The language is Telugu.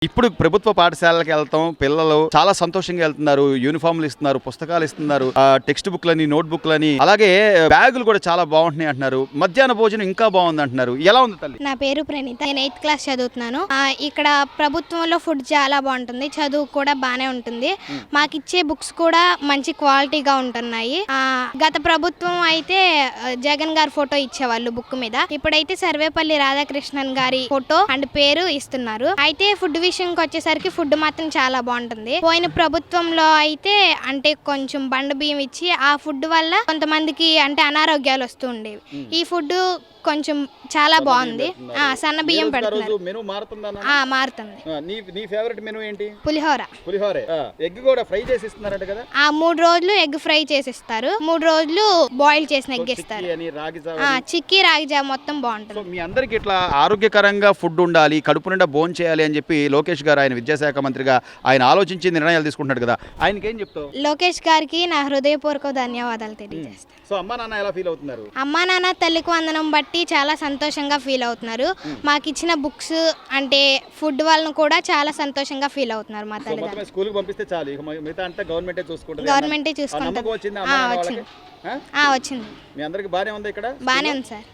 ఇప్పుడు ప్రభుత్వ పాఠశాలకి వెళ్తాం, పిల్లలు చాలా సంతోషంగా వెళ్తున్నారు. యూనిఫామ్లు ఇస్తున్నారు, పుస్తకాలు ఇస్తున్నారు, టెక్స్ట్ బుక్లని, నోట్ బుక్లని, అలాగే బ్యాగులు కూడా చాలా బాగుంటున్నాయి అంటున్నారు. మధ్యాహ్న భోజనం ఇంకా బాగుంది అంటున్నారు. ఎలా ఉంది తల్లి? నా పేరు ప్రణీత, నేను 8th క్లాస్ చదువుతున్నాను. ఇక్కడ ప్రభుత్వంలో ఫుడ్ చాలా బాగుంటుంది, చదువు కూడా బాగానే ఉంటుంది. మాకిచ్చే బుక్స్ కూడా మంచి క్వాలిటీగా ఉంటున్నాయి. గత ప్రభుత్వం అయితే జగన్ గారి ఫోటో ఇచ్చేవాళ్ళు బుక్ మీద, ఇప్పుడైతే సర్వేపల్లి రాధాకృష్ణన్ గారి ఫోటో అండ్ పేరు ఇస్తున్నారు. అయితే ఫుడ్ విషయంకి వచ్చేసరికి ఫుడ్ మాత్రం చాలా బాగుంటుంది. పోయిన ప్రభుత్వంలో అయితే అంటే కొంచెం బండ బియ్యం ఇచ్చి ఆ ఫుడ్ వల్ల కొంతమందికి అంటే అనారోగ్యాలు వస్తూ ఉండేవి. ఈ ఫుడ్ కొంచెం చాలా బాగుంది. సన్న బియ్యం పెడుతున్నారు. మెనూ మారుతుందా? మారుతుంది. నీ ఫేవరెట్ మెనూ ఏంటి? పులిహోర. ఎగ్ కూడా ఫ్రై చేసి ఇస్తున్నారంట కదా? 3 రోజులు ఎగ్ ఫ్రై చేసి ఇస్తారు, 3 రోజులు బాయిల్ చేసిన ఎగ్ ఇస్తారు. చిక్కీ రాగి జావ మొత్తం బాగుంటుంది. మీ అందరికి ఇట్లా ఆరోగ్యకరంగా ఫుడ్ ఉండాలి, కడుపు నిండా భోజనం చేయాలి అని చెప్పి లోకేష్ గారు, ఆయన విద్యాశాఖ మంత్రిగా ఆయన ఆలోచించి నిర్ణయాలు తీసుకుంటున్నాడు కదా, ఆయనకి ఏం చెప్తావు? లోకేష్ గారికి నా హృదయపూర్వక ధన్యవాదాలు తెలియజేస్తాను. సో అమ్మా నాన్న ఎలా ఫీల్ అవుతున్నారు? అమ్మా నాన్న తల్లికి వందనం బట్టి చాలా సంతోషంగా ఫీల్ అవుతున్నారు. మాకు ఇచ్చిన బుక్స్ అంటే ఫుడ్ వాళ్ళను కూడా చాలా సంతోషంగా ఫీల్ అవుతున్నారు. మా తల్లిదండ్రులు స్కూల్కి పంపిస్తే చాలు, ఇక మిగతా అంతా గవర్నమెంటే చూసుకుంటుంది. గవర్నమెంటే చూసుకుంటారు. వచ్చింది. మీ అందరికి బానే ఉంది ఇక్కడ? బానే ఉంది సార్.